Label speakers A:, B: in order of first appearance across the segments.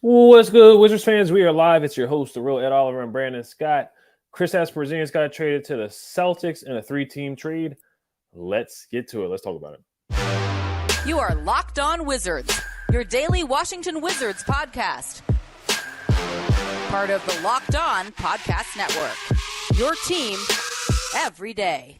A: What's good, Wizards fans? We are live. It's your host, the real Ed Oliver and Brandon Scott. Kristaps Porzingis got traded to the Celtics in a 3-team trade. Let's get to it. Let's talk about it.
B: You are Locked On Wizards, your daily Washington Wizards podcast. Part of the Locked On Podcast Network. Your team every day.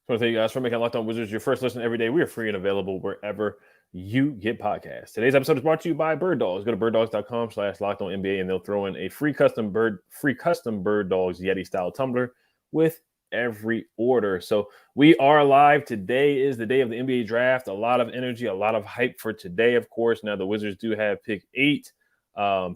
A: I want to thank you guys for making Locked On Wizards your first listen every day. We are free and available wherever you get podcasts. Today's episode is brought to you by Birddogs. Go to birddogs.com/LockedOnNBA and they'll throw in a free custom Birddogs Yeti style tumbler with every order. So we are live. Today is the day of the NBA draft. A lot of energy, a lot of hype for today, of course. Now the Wizards do have pick 8,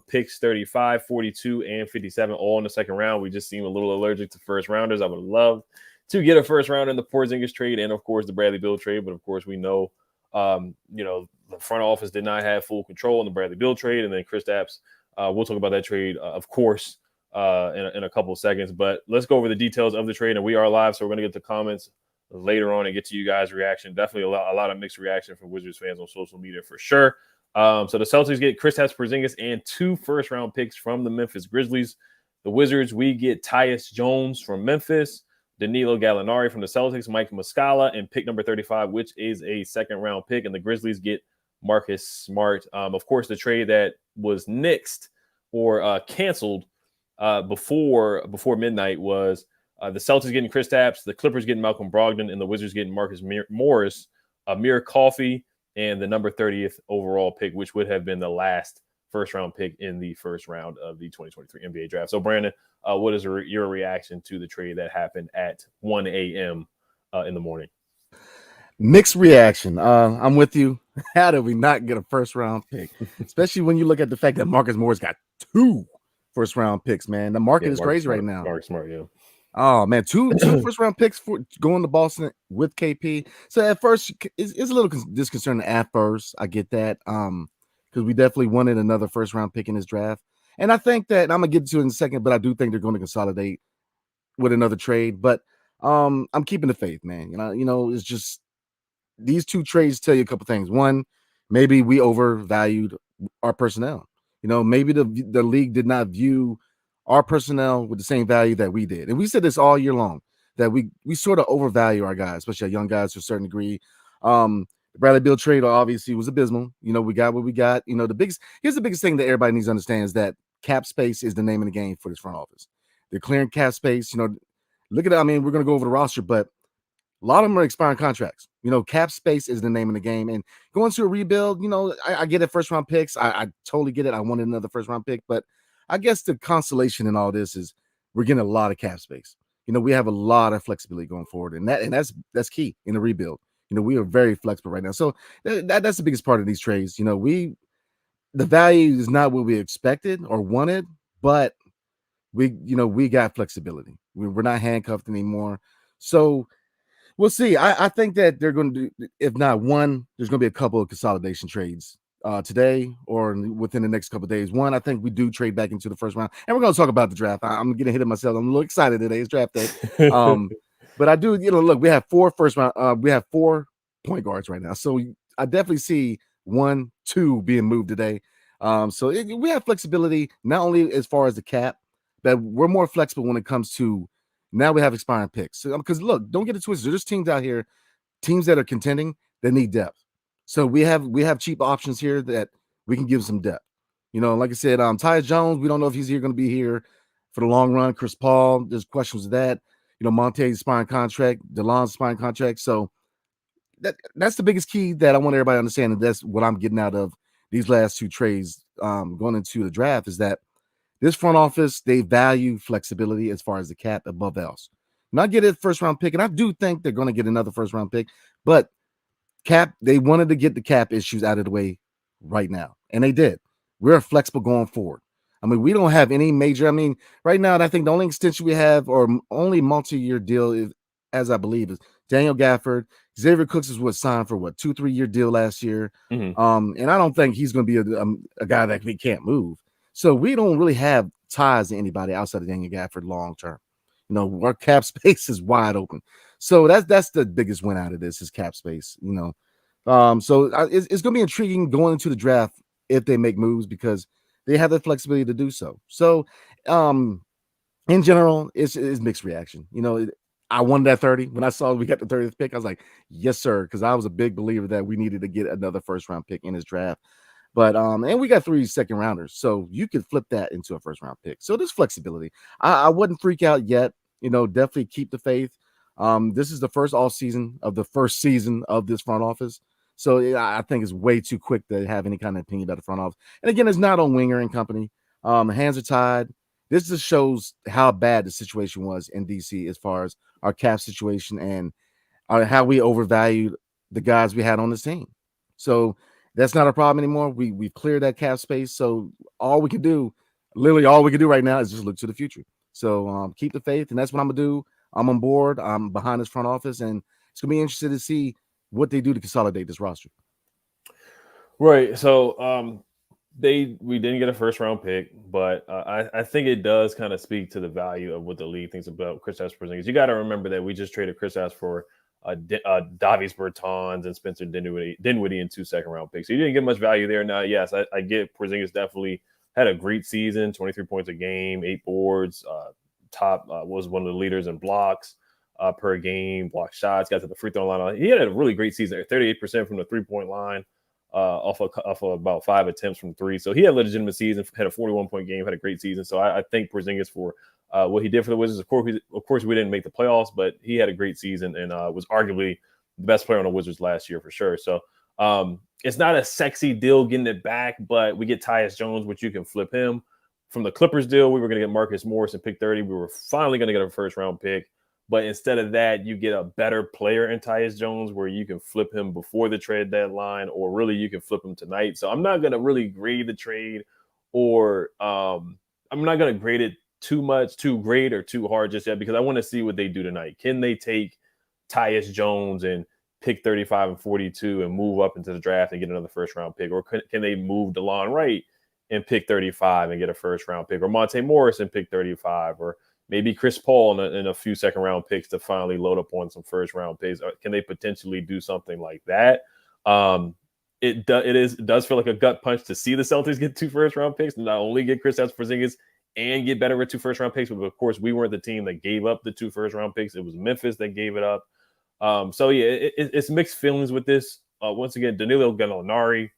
A: picks 35, 42, and 57 all in the second round. We just seem a little allergic to first rounders. I would love to get a first round in the Porziņģis trade and, of course, the Bradley Beal trade. But, of course, we know, the front office did not have full control in the Bradley Beal trade. And then Kristaps, we'll talk about that trade, of course, in a couple of seconds. But let's go over the details of the trade. And we are live, so we're going to get the comments later on and get to you guys' reaction. Definitely a lot of mixed reaction from Wizards fans on social media for sure. So the Celtics get Kristaps Porzingis and 2 first-round picks from the Memphis Grizzlies. The Wizards, we get Tyus Jones from Memphis, Danilo Gallinari from the Celtics, Mike Muscala, and pick number 35, which is a second-round pick. And the Grizzlies get Marcus Smart. Of course, the trade that was nixed or canceled before midnight was the Celtics getting Kristaps, the Clippers getting Malcolm Brogdon, and the Wizards getting Marcus Morris, Amir Coffey, and the number 30th overall pick, which would have been the last first-round pick in the first round of the 2023 NBA draft. So, Brandon, what is your reaction to the trade that happened at 1 a.m. In the morning?
C: Mixed reaction. I'm with you. How did we not get a first-round pick? Especially when you look at the fact that Marcus Morris got 2 first-round picks, man. The market is crazy
A: Smart,
C: right now.
A: Marcus Smart, yeah.
C: Oh, man, two first-round picks for going to Boston with KP. So at first, it's a little disconcerting at first. I get that. Because we definitely wanted another first-round pick in this draft. And I think that, I'm going to get to it in a second, but I do think they're going to consolidate with another trade. But I'm keeping the faith, man. You know, it's just these 2 trades tell you a couple things. One, maybe we overvalued our personnel. You know, maybe the league did not view our personnel with the same value that we did. And we said this all year long, that we sort of overvalue our guys, especially our young guys to a certain degree. The Bradley Beal trade obviously was abysmal. You know, we got what we got. You know, here's the biggest thing that everybody needs to understand is that cap space is the name of the game for this front office. They're clearing cap space. You know, look at it. I mean, we're going to go over the roster, but a lot of them are expiring contracts. You know, cap space is the name of the game. And going to a rebuild, you know, I get it, first-round picks. I totally get it. I wanted another first-round pick. But I guess the consolation in all this is we're getting a lot of cap space. You know, we have a lot of flexibility going forward. And that's key in a rebuild. You know, we are very flexible right now. So that's the biggest part of these trades. You know, the value is not what we expected or wanted, but we got flexibility. We're not handcuffed anymore. So we'll see. I think that they're going to do, if not one, there's going to be a couple of consolidation trades today or within the next couple of days. One, I think we do trade back into the first round. And we're going to talk about the draft. I'm getting hit at myself. I'm a little excited today. It's draft day. But I do, look, we have 4 first round. We have 4 point guards right now. So I definitely see 1, 2 being moved today. So we have flexibility, not only as far as the cap, but we're more flexible when it comes to now we have expiring picks. Because look, don't get it twisted. There's teams out here, teams that are contending, that need depth. So we have cheap options here that we can give some depth. You know, like I said, Tyus Jones, we don't know if he's going to be here for the long run. Chris Paul, there's questions of that. You know, Monte's expiring contract, DeLon's expiring contract. So that's the biggest key that I want everybody to understand, and that's what I'm getting out of these last 2 trades going into the draft, is that this front office, they value flexibility as far as the cap above else. Not get a first-round pick, and I do think they're going to get another first-round pick, but cap, they wanted to get the cap issues out of the way right now, and they did. We're flexible going forward. I mean, we don't have any major. I mean, right now, I think the only extension we have or only multi-year deal is, as I believe, is Daniel Gafford. Xavier Cooks is signed for 2-3 year deal last year.
A: Mm-hmm.
C: And I don't think he's going to be a guy that we can't move. So we don't really have ties to anybody outside of Daniel Gafford long term. You know, our cap space is wide open. So that's the biggest win out of this is cap space, you know. It's going to be intriguing going into the draft if they make moves because they have the flexibility to do so. So, in general, it's mixed reaction. You know, I wanted that 30. When I saw we got the 30th pick, I was like, yes, sir, because I was a big believer that we needed to get another first-round pick in this draft. But and we got 3 second-rounders, so you could flip that into a first-round pick. So there's flexibility. I wouldn't freak out yet. You know, definitely keep the faith. This is the first off season of the first season of this front office. So I think it's way too quick to have any kind of opinion about the front office. And again, it's not on Winger and company. Hands are tied. This just shows how bad the situation was in DC as far as our cap situation and how we overvalued the guys we had on this team. So that's not a problem anymore. We've cleared that cap space. So literally all we can do right now is just look to the future. So keep the faith, and that's what I'm gonna do. I'm on board. I'm behind this front office, and it's gonna be interesting to see what they do to consolidate this roster.
A: Right. So we didn't get a first round pick, but I think it does kind of speak to the value of what the league thinks about Kristaps Porzingis. You got to remember that we just traded Kristaps for Davis Bertans and Spencer Dinwiddie in 2 second-round picks. So you didn't get much value there. Now, yes, I get Porzingis definitely had a great season, 23 points a game, 8 boards, was one of the leaders in blocks per game, block shots, got to the free throw line. He had a really great season, 38% from the three-point line, off of about 5 attempts from 3. So he had a legitimate season, had a 41-point game, had a great season. So I think Porzingis for what he did for the Wizards. Of course, we didn't make the playoffs, but he had a great season and was arguably the best player on the Wizards last year for sure. So it's not a sexy deal getting it back, but we get Tyus Jones, which you can flip him. From the Clippers deal, we were going to get Marcus Morris and pick 30. We were finally going to get a first-round pick. But instead of that, you get a better player in Tyus Jones where you can flip him before the trade deadline, or really you can flip him tonight. So I'm not going to really grade the trade, or I'm not going to grade it too much, too great or too hard just yet, because I want to see what they do tonight. Can they take Tyus Jones and pick 35 and 42 and move up into the draft and get another first-round pick? Or can they move DeLon Wright and pick 35 and get a first-round pick? Or Monte Morris and pick 35? Or maybe Chris Paul in a few second-round picks to finally load up on some first-round picks? Can they potentially do something like that? It does feel like a gut punch to see the Celtics get 2 first-round picks, and not only get Kristaps Porzingis and get better with 2 first-round picks, but of course we weren't the team that gave up the 2 first-round picks. It was Memphis that gave it up. It's mixed feelings with this. Once again, Danilo Gallinari,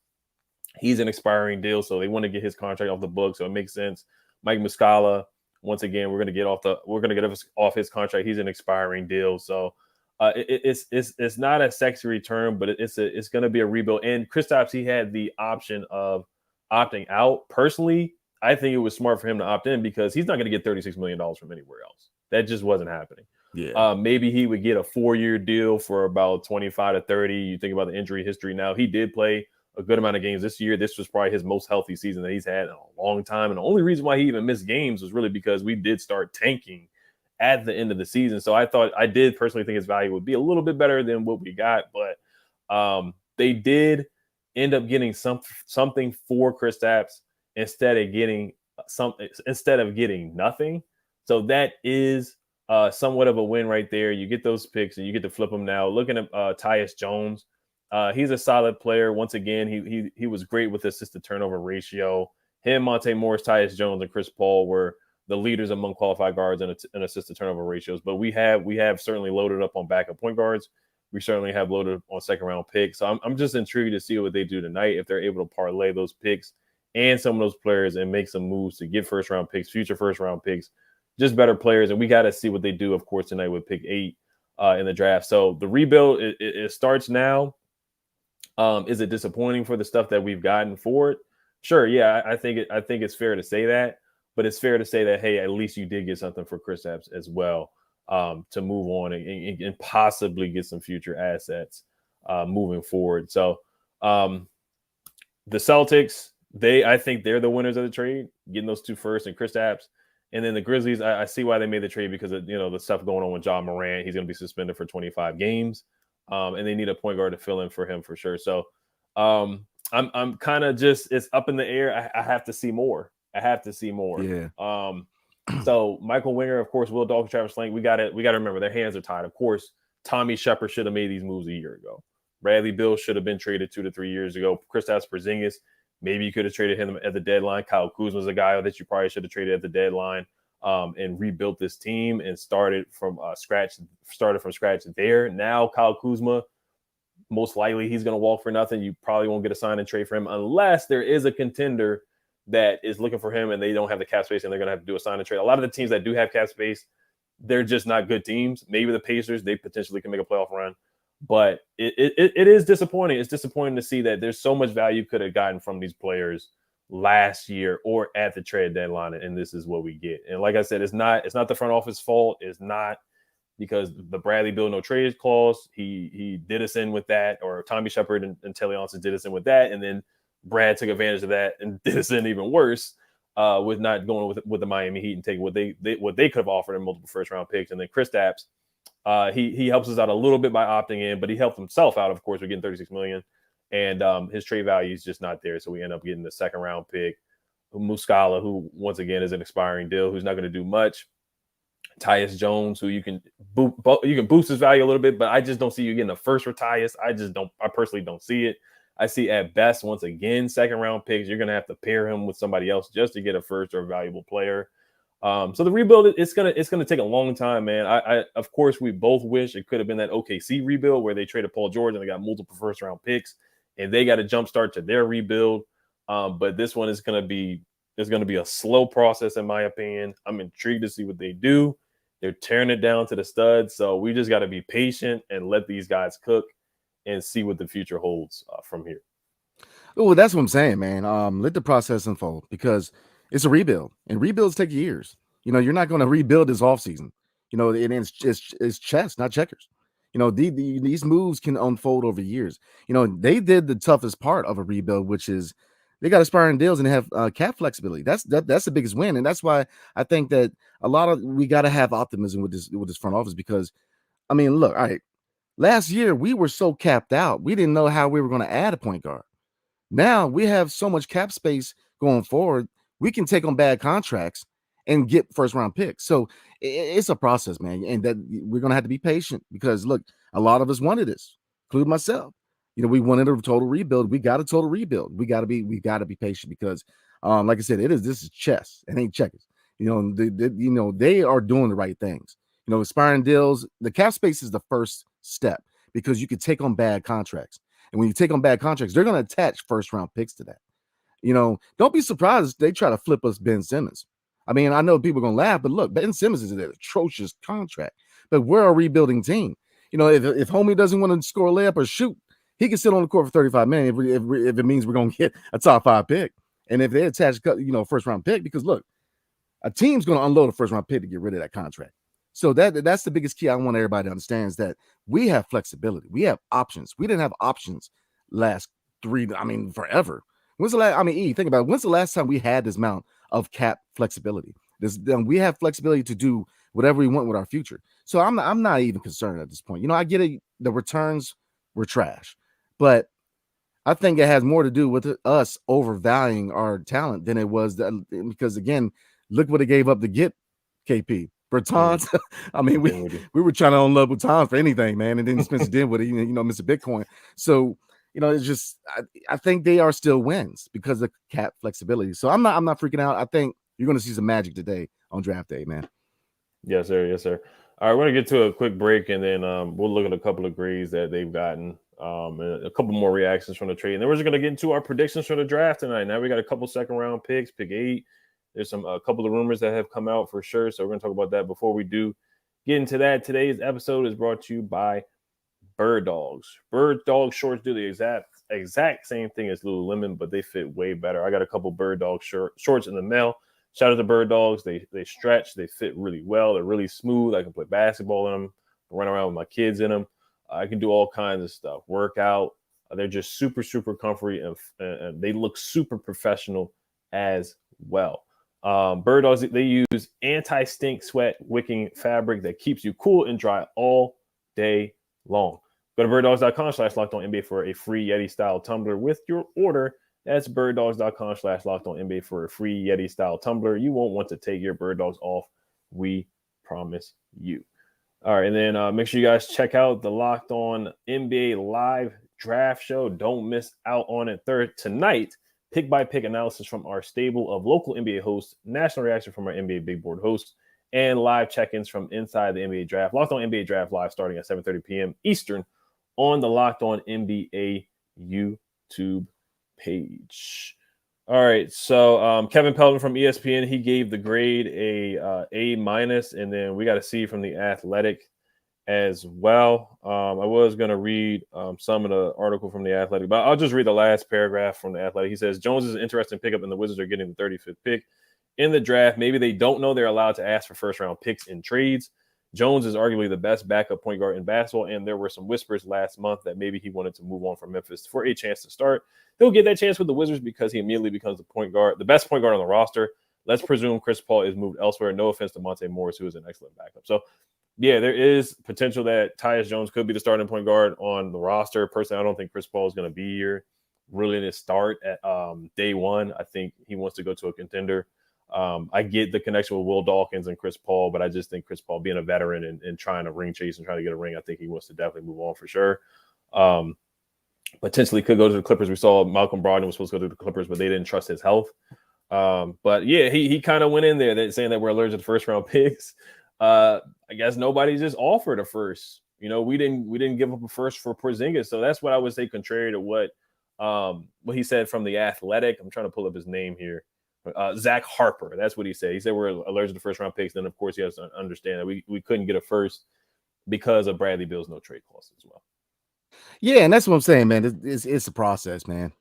A: he's an expiring deal, so they want to get his contract off the book, so it makes sense. Mike Muscala, once again, we're gonna get off his contract. He's an expiring deal, so it's not a sexy return, but it's going to be a rebuild. And Kristaps, he had the option of opting out. Personally, I think it was smart for him to opt in because he's not going to get $36 million from anywhere else. That just wasn't happening.
C: Yeah.
A: Maybe he would get a 4-year deal for about 25 to 30. You think about the injury history now. He did play a good amount of games this year. This was probably his most healthy season that he's had in a long time. And the only reason why he even missed games was really because we did start tanking at the end of the season. So I did personally think his value would be a little bit better than what we got. But they did end up getting something for Kristaps instead of getting nothing. So that is somewhat of a win right there. You get those picks and you get to flip them now. Looking at Tyus Jones, he's a solid player. Once again, he was great with assist to turnover ratio. Him, Monte Morris, Tyus Jones, and Chris Paul were the leaders among qualified guards and assist to turnover ratios. But we have certainly loaded up on backup point guards. We certainly have loaded up on second round picks. So I'm just intrigued to see what they do tonight, if they're able to parlay those picks and some of those players and make some moves to get first round picks, future first round picks, just better players. And we got to see what they do, of course, tonight with pick 8 in the draft. So the rebuild, it starts now. Is it disappointing for the stuff that we've gotten for it? Sure. Yeah, I think it's fair to say that, but it's fair to say that, hey, at least you did get something for Kristaps as well, to move on and possibly get some future assets moving forward. So the Celtics, I think they're the winners of the trade, getting those 2 first and Kristaps. And then the Grizzlies, I see why they made the trade because of, the stuff going on with Ja Morant. He's going to be suspended for 25 games. And they need a point guard to fill in for him for sure. So I'm kind of just, it's up in the air. I have to see more I have to see more.
C: Yeah.
A: So Michael Winger, of course, Will Dawkins, Travis Slank. We got to remember their hands are tied. Of course, Tommy Shepard should have made these moves a year ago. Bradley Beal should have been traded 2 to 3 years ago. Kristaps Porzingis, maybe you could have traded him at the deadline. Kyle Kuzma was a guy that you probably should have traded at the deadline, and rebuilt this team and started from scratch there. Now Kyle Kuzma, most likely he's going to walk for nothing. You probably won't get a sign and trade for him unless there is a contender that is looking for him and they don't have the cap space and they're going to have to do a sign and trade. A lot of the teams that do have cap space, they're just not good teams. Maybe the Pacers, they potentially can make a playoff run. But it is disappointing. It's disappointing to see that there's so much value could have gotten from these players last year or at the trade deadline, and this is what we get. And like I said, it's not the front office fault. It's not because the Bradley Beal no trade clause. He did us in with that, or Tommy Shepard and Telly Johnson did us in with that, and then Brad took advantage of that and did us in even worse with not going with the Miami Heat and taking what they could have offered in multiple first round picks. And then Kristaps, he helps us out a little bit by opting in, but he helped himself out. Of course, we're getting $36 million, and his trade value is just not there. So we end up getting the second round pick, Muscala, who once again is an expiring deal, who's not going to do much. Tyus Jones, who you can boost his value a little bit, but I just don't see you getting a first for Tyus. I personally don't see it. I see at best, once again, second round picks. You're going to have to pair him with somebody else just to get a first or a valuable player. So the rebuild, it's gonna take a long time, man. I of course we both wish it could have been that OKC rebuild where they traded Paul George and they got multiple first round picks and they got a jump start to their rebuild. But this one is gonna be a slow process in my opinion. I'm intrigued to see what they do. They're tearing it down to the studs, so we just got to be patient and let these guys cook and see what the future holds from here.
C: Oh, that's what I'm saying, man. Let the process unfold because it's a rebuild, and rebuilds take years. You know, you're not going to rebuild this offseason. You know, it's chess, not checkers. You know, these moves can unfold over years. You know, they did the toughest part of a rebuild, which is they got expiring deals and they have cap flexibility. That's the biggest win, and that's why I think that we got to have optimism with this front office because, I mean, look, all right, last year we were so capped out, we didn't know how we were going to add a point guard. Now we have so much cap space going forward, we can take on bad contracts and get first round picks. So it's a process, man, and that we're going to have to be patient because look, a lot of us wanted this, including myself. You know, we wanted a total rebuild. We got a total rebuild. We got to be patient because, like I said, this is chess. It ain't checkers. You know, they are doing the right things. You know, expiring deals. The cap space is the first step because you could take on bad contracts, and when you take on bad contracts, they're going to attach first round picks to that. You know, don't be surprised if they try to flip us Ben Simmons. I mean, I know people are going to laugh, but look, Ben Simmons is an atrocious contract, but we're a rebuilding team. You know, if homie doesn't want to score a layup or shoot, he can sit on the court for $35 million if it means we're going to get a top 5 pick. And if they attach, you know, first round pick, because look, a team's going to unload a first round pick to get rid of that contract. So that's the biggest key I want everybody to understand is that we have flexibility. We have options. We didn't have options forever. When's the last, think about it. When's the last time we had this amount of cap flexibility? We have flexibility to do whatever we want with our future. So I'm not even concerned at this point. You know, I get it. The returns were trash, but I think it has more to do with us overvaluing our talent than it was because again, look what it gave up to get KP. Bertans, I mean, we were trying to unload Bertans for anything, man, and then Spencer Dinwiddie, you know, Mr. Bitcoin. So, you know, it's just I think they are still wins because of cap flexibility. So I'm not freaking out. I think you're going to see some magic today on draft day, man.
A: Yes, sir. Yes, sir. All right, we're going to get to a quick break, and then we'll look at a couple of grades that they've gotten, and a couple more reactions from the trade. And then we're just going to get into our predictions for the draft tonight. Now we got a couple second-round picks, pick 8. There's a couple of rumors that have come out for sure, so we're going to talk about that. Before we do get into that, today's episode is brought to you by Birddogs. Birddogs shorts do the exact same thing as Lululemon, but they fit way better. I got a couple Birddogs shorts in the mail. Shout out to Birddogs. They stretch. They fit really well. They're really smooth. I can play basketball in them, run around with my kids in them. I can do all kinds of stuff, work out. They're just super, super comfy, and they look super professional as well. Birddogs, they use anti-stink sweat wicking fabric that keeps you cool and dry all day long. Go to birddogs.com/LockedOnNBA for a free Yeti-style tumbler with your order That's birddogs.com/LockedOnNBA for a free Yeti style tumbler. You won't want to take your Bird Dogs off. We promise you. All right, and then make sure you guys check out the Locked On NBA live draft show. Don't miss out on it. Tonight, pick by pick analysis from our stable of local NBA hosts, national reaction from our NBA big board hosts, and live check-ins from inside the NBA draft. Locked On NBA draft live starting at 7:30 p.m. Eastern on the Locked On NBA YouTube page. All right, so Kevin Pelton from ESPN, he gave the grade a A-, and then we got a C from The Athletic as well. I was going to read some of the article from The Athletic, but I'll just read the last paragraph from The Athletic. He says, Jones is an interesting pickup, and the Wizards are getting the 35th pick in the draft. Maybe they don't know they're allowed to ask for first-round picks in trades. Jones is arguably the best backup point guard in basketball, and there were some whispers last month that maybe he wanted to move on from Memphis for a chance to start. He'll get that chance with the Wizards because he immediately becomes the best point guard on the roster. Let's presume Chris Paul is moved elsewhere. No offense to Monte Morris, who is an excellent backup. So, yeah, there is potential that Tyus Jones could be the starting point guard on the roster. Personally, I don't think Chris Paul is going to be here really to start at day one. I think he wants to go to a contender. I get the connection with Will Dawkins and Chris Paul, but I just think Chris Paul being a veteran and trying to ring chase and trying to get a ring, I think he wants to definitely move on for sure. Potentially could go to the Clippers. We saw Malcolm Brogdon was supposed to go to the Clippers, but they didn't trust his health. But yeah, he kind of went in there saying that we're allergic to first round picks. I guess nobody just offered a first. You know, we didn't give up a first for Porzingis. So that's what I would say, contrary to what he said from The Athletic. I'm trying to pull up his name here. Zach Harper. That's what he said. He said we're allergic to first round picks. Then of course he has to understand that we couldn't get a first because of Bradley Beal's no trade clause as well.
C: Yeah, and that's what I'm saying, man. It's a process, man.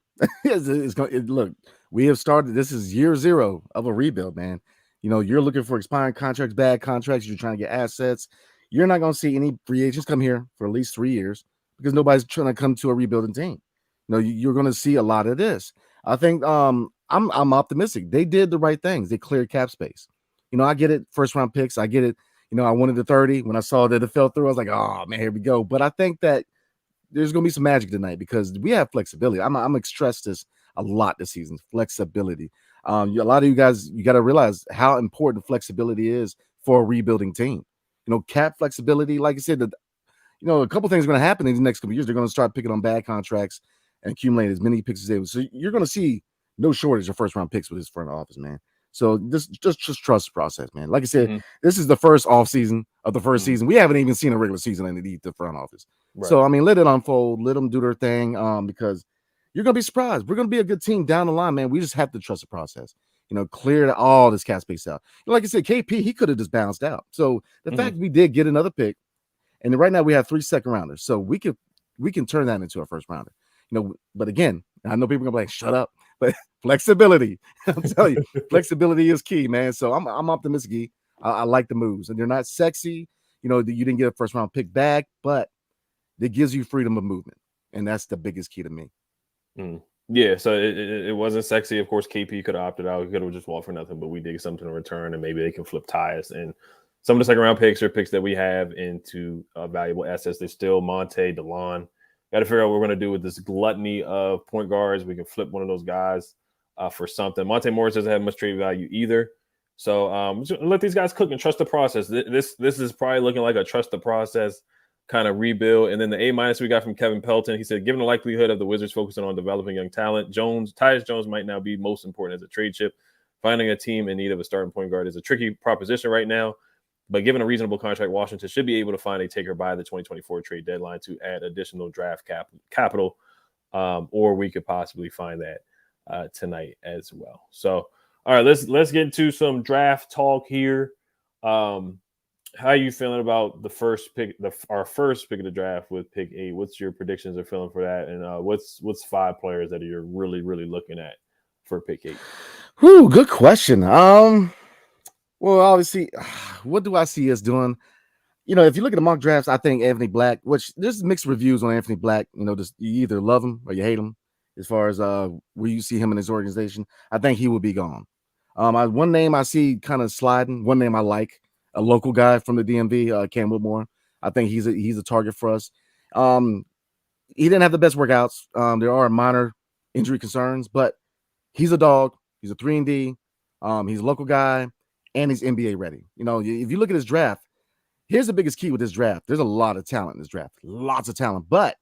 C: Look, we have started. This is year zero of a rebuild, man. You know, you're looking for expiring contracts, bad contracts. You're trying to get assets. You're not going to see any free agents come here for at least 3 years because nobody's trying to come to a rebuilding team. You know, you're going to see a lot of this. I think I'm optimistic. They did the right things. They cleared cap space. You know, I get it. First round picks. I get it. You know, I wanted the 30. When I saw that it fell through, I was like, oh man, here we go. But I think that there's going to be some magic tonight because we have flexibility. I'm going to stress this a lot this season. Flexibility. A lot of you guys, you got to realize how important flexibility is for a rebuilding team. You know, cap flexibility, like I said, you know, a couple things are going to happen in the next couple of years. They're going to start picking on bad contracts and accumulate as many picks as they will. So you're going to see no shortage of first round picks with his front office, man. So this just trust the process, man. Like I said, This is the first off season of the first season. We haven't even seen a regular season underneath the front office. Right. So I mean, let it unfold, let them do their thing. Because you're gonna be surprised. We're gonna be a good team down the line, man. We just have to trust the process. You know, clear all this cap space out. Like I said, KP, he could have just bounced out. So the fact we did get another pick, and right now we have 3 second rounders, so we can turn that into a first rounder. You know, but again, I know people are gonna be like, shut up, but flexibility. I'm telling you, flexibility is key, man. So I'm optimistic. I like the moves, and they're not sexy. You know, you didn't get a first round pick back, but it gives you freedom of movement, and that's the biggest key to me.
A: Yeah, so it wasn't sexy. Of course, KP could have opted out. He could have just walked for nothing, but we did something in return, and maybe they can flip Tyus. And some of the second round picks are picks that we have into valuable assets. There's still Monte, DeLon. Got to figure out what we're going to do with this gluttony of point guards. We can flip one of those guys for something. Monte Morris doesn't have much trade value either. So let these guys cook and trust the process. This is probably looking like a trust the process kind of rebuild. And then the A- we got from Kevin Pelton. He said, given the likelihood of the Wizards focusing on developing young talent, Tyus Jones might now be most important as a trade chip. Finding a team in need of a starting point guard is a tricky proposition right now. But given a reasonable contract, Washington should be able to find a taker by the 2024 trade deadline to add additional draft capital, or we could possibly find that tonight as well. So, all right, let's get into some draft talk here. How are you feeling about the first pick, our first pick of the draft with pick 8? What's your predictions or feeling for that? And what's 5 players that you're really, really looking at for pick 8?
C: Whew, good question. Well, obviously, what do I see us doing? You know, if you look at the mock drafts, I think Anthony Black, which there's mixed reviews on Anthony Black. You know, just you either love him or you hate him as far as where you see him in his organization. I think he will be gone. One name I see kind of sliding. One name I like, a local guy from the DMV, Cam Whitmore. I think he's a target for us. He didn't have the best workouts. There are minor injury concerns, but he's a dog. He's a 3-and-D. He's a local guy, and he's NBA ready. You know, if you look at his draft, here's the biggest key with this draft. There's a lot of talent in this draft, lots of talent, but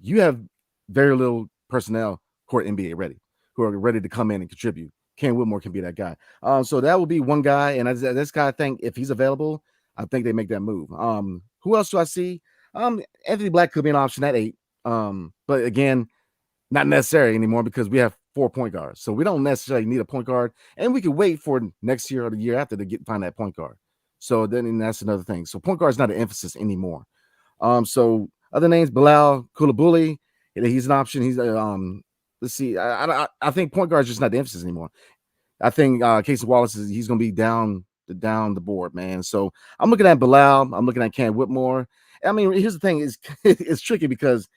C: you have very little personnel who are NBA ready, who are ready to come in and contribute. Cam Whitmore can be that guy. So that will be one guy, and this guy, I think, if he's available, I think they make that move. Who else do I see? Anthony Black could be an option at 8, but again, not necessary anymore because we have 4 point guards, so we don't necessarily need a point guard, and we can wait for next year or the year after to find that point guard. So then that's another thing. So point guard is not an emphasis anymore. So other names, Bilal Coulibaly, he's an option. He's let's see. I think point guard is just not the emphasis anymore. I think Casey Wallace he's going to be down the board, man. So I'm looking at Bilal. I'm looking at Cam Whitmore. I mean, here's the thing: it's tricky because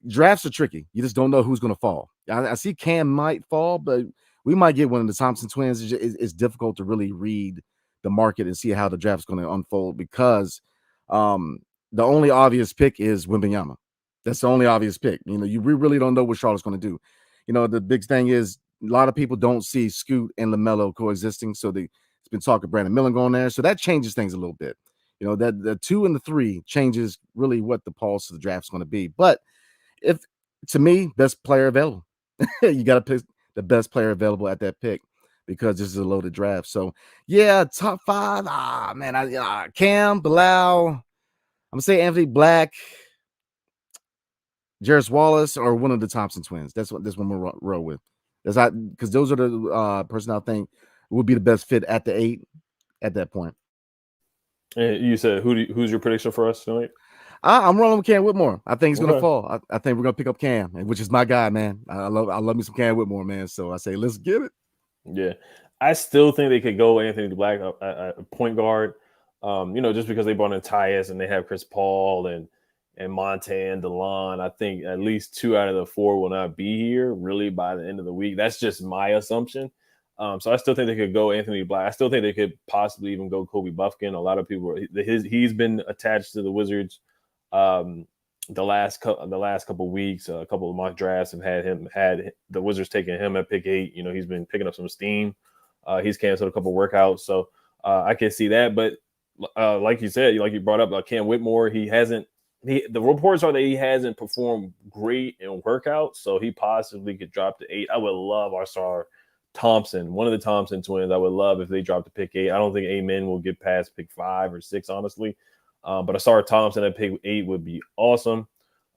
C: drafts are tricky. You just don't know who's going to fall. I see Cam might fall, but we might get one of the Thompson twins. It's difficult to really read the market and see how the draft is going to unfold because the only obvious pick is Wembanyama. That's the only obvious pick. You know, we really don't know what Charlotte's going to do. You know, the big thing is a lot of people don't see Scoot and LaMelo coexisting. So it's been talk of Brandon Miller going there. So that changes things a little bit. You know, that the 2 and the 3 changes really what the pulse of the draft is going to be. But if to me, best player available, you got to pick the best player available at that pick because this is a loaded draft. So yeah, top 5. Man, Cam, Bilal, I'm gonna say Anthony Black, Jarris Wallace, or one of the Thompson twins. That's what this one we'll roll with. That's because those are the person I think would be the best fit at the 8 at that point.
A: And you said who's your prediction for us tonight?
C: I'm rolling with Cam Whitmore. I think he's gonna fall. I think we're gonna pick up Cam, which is my guy, man. I love me some Cam Whitmore, man. So I say let's get it.
A: Yeah, I still think they could go Anthony Black at point guard. You know, just because they brought in Tyus and they have Chris Paul and Monte and DeLon, I think at least 2 out of the 4 will not be here really by the end of the week. That's just my assumption. So I still think they could go Anthony Black. I still think they could possibly even go Kobe Buffkin. A lot of people, he's been attached to the Wizards the last couple of weeks. A couple of mock drafts have had the Wizards taking him at pick 8. You know, he's been picking up some steam. He's canceled a couple of workouts, so I can see that. But like you said, like you brought up, Cam Whitmore, the reports are that he hasn't performed great in workouts, so he possibly could drop to 8. I would love Ausar Thompson, one of the Thompson twins. I would love if they dropped to pick 8. I don't think Amen will get past pick 5 or 6, honestly. But Ausar Thompson at pick 8 would be awesome.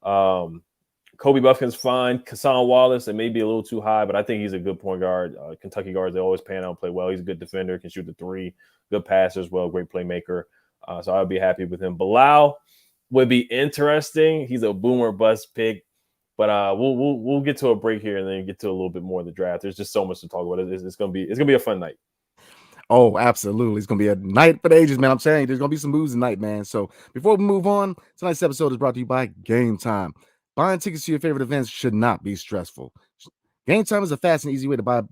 A: Kobe Buffkin's fine. Kassan Wallace, it may be a little too high, but I think he's a good point guard. Kentucky guards, they always pan out and play well. He's a good defender, can shoot the 3, good passer as well, great playmaker. So I'd be happy with him. Bilal would be interesting. He's a boomer bust pick, but we'll get to a break here and then get to a little bit more of the draft. There's just so much to talk about. It's gonna be a fun night.
C: Oh, absolutely. It's going to be a night for the ages, man. I'm saying there's going to be some moves tonight, man. So before we move on, tonight's episode is brought to you by Gametime. Buying tickets to your favorite events should not be stressful. Gametime is a fast and easy way to buy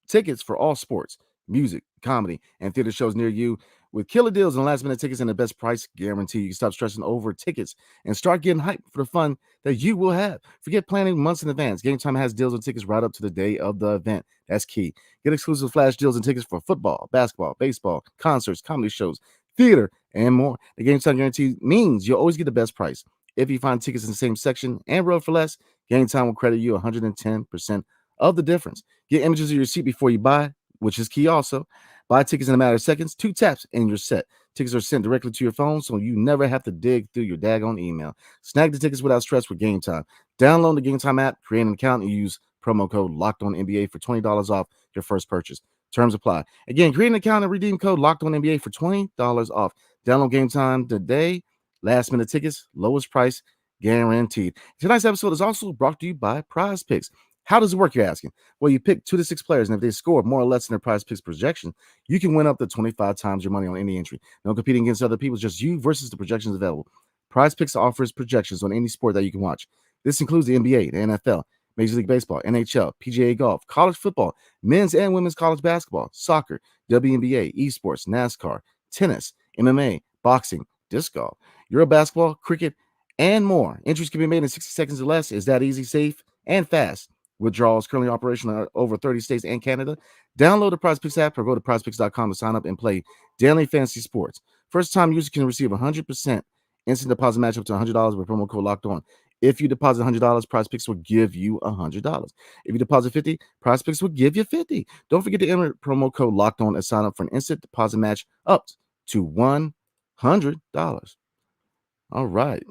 C: tickets for all sports, music, comedy, and theater shows near you. With killer deals and last-minute tickets and the best price guarantee, you can stop stressing over tickets and start getting hyped for the fun that you will have. Forget planning months in advance. Gametime has deals and tickets right up to the day of the event. That's key. Get exclusive flash deals and tickets for football, basketball, baseball, concerts, comedy shows, theater, and more. The Gametime guarantee means you'll always get the best price. If you find tickets in the same section and row for less, Gametime will credit you 110% of the difference. Get images of your seat before you buy, which is key also. Buy tickets in a matter of seconds, 2 taps, and you're set. Tickets are sent directly to your phone, so you never have to dig through your daggone email. Snag the tickets without stress with Gametime. Download the Gametime app, create an account, and use promo code LOCKEDONNBA for $20 off your first purchase. Terms apply. Again, create an account and redeem code LOCKEDONNBA for $20 off. Download Gametime today. Last minute tickets, lowest price, guaranteed. Tonight's episode is also brought to you by PrizePicks. How does it work, you're asking? Well, you pick 2 to 6 players, and if they score more or less than their PrizePicks projection, you can win up to 25 times your money on any entry. No competing against other people, just you versus the projections available. PrizePicks offers projections on any sport that you can watch. This includes the NBA, the NFL, Major League Baseball, NHL, PGA Golf, college football, men's and women's college basketball, soccer, WNBA, esports, NASCAR, tennis, MMA, boxing, disc golf, Euro basketball, cricket, and more. Entries can be made in 60 seconds or less. Is that easy, safe, and fast? withdrawals currently operational in over 30 states and Canada. Download the PrizePicks app or go to PrizePicks.com to sign up and play daily fantasy sports. First-time users can receive 100% instant deposit match up to $100 with promo code Locked On. If you deposit $100, PrizePicks will give you $100. If you deposit $50, PrizePicks will give you $50. Don't forget to enter promo code Locked On and sign up for an instant deposit match up to $100. All right.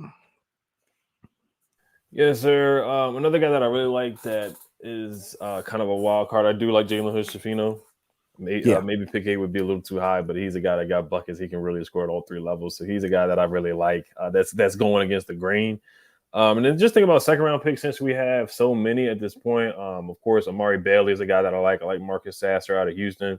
A: Yes, sir. Another guy that I really like that is kind of a wild card. I do like Jalen Hood-Schifino. Maybe pick 8 would be a little too high, but he's a guy that got buckets. He can really score at all 3 levels. So he's a guy that I really like. That's going against the grain. And then just think about second round picks since we have so many at this point. Of course, Amari Bailey is a guy that I like. I like Marcus Sasser out of Houston.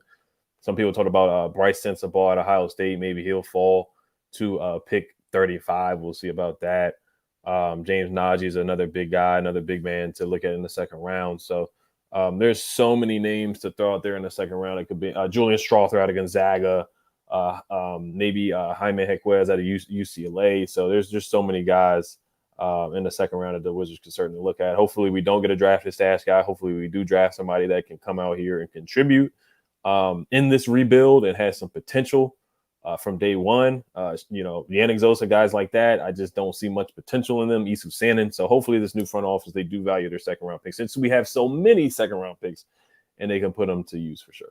A: Some people talk about Bryce Sensabaugh at Ohio State. Maybe he'll fall to pick 35. We'll see about that. James Najee is another big guy, another big man to look at in the second round. So there's so many names to throw out there in the second round. It could be Julian Strother out of Gonzaga, maybe Jaime Jaquez out of UCLA. So there's just so many guys in the second round that the Wizards can certainly look at. Hopefully we don't get a drafted stash guy. Hopefully we do draft somebody that can come out here and contribute in this rebuild and has some potential from day one. Yannick Zosa, guys like that, I just don't see much potential in them. Isu Sanin. So hopefully this new front office, they do value their second round picks. Since we have so many second round picks and they can put them to use for sure.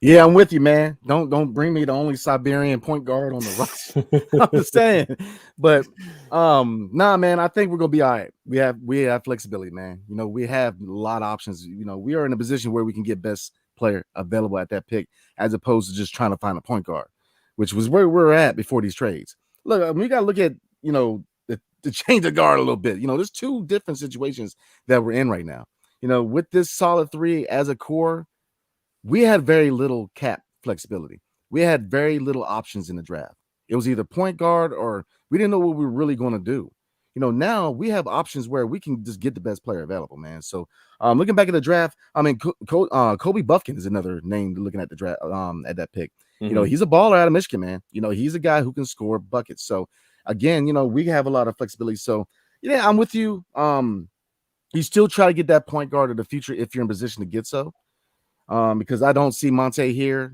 C: Yeah, I'm with you, man. Don't bring me the only Siberian point guard on the roster. I'm just saying. But nah, man, I think we're gonna be all right. We have flexibility, man. We have a lot of options. We are in a position where we can get best player available at that pick, as opposed to just trying to find a point guard, which was where we're at before these trades. Look, we gotta look at the change of guard a little bit. There's 2 different situations that we're in right now. With this solid 3 as a core, we had very little cap flexibility. We had very little options in the draft. It was either point guard or we didn't know what we were really going to do. Now we have options where we can just get the best player available, man. So looking back at the draft, I mean, Kobe Buffkin is another name looking at the draft at that pick.
A: Mm-hmm.
C: He's a baller out of Michigan, man. He's a guy who can score buckets. So again, we have a lot of flexibility. So yeah, I'm with you. You still try to get that point guard of the future if you're in position to get so. Because I don't see Monte here.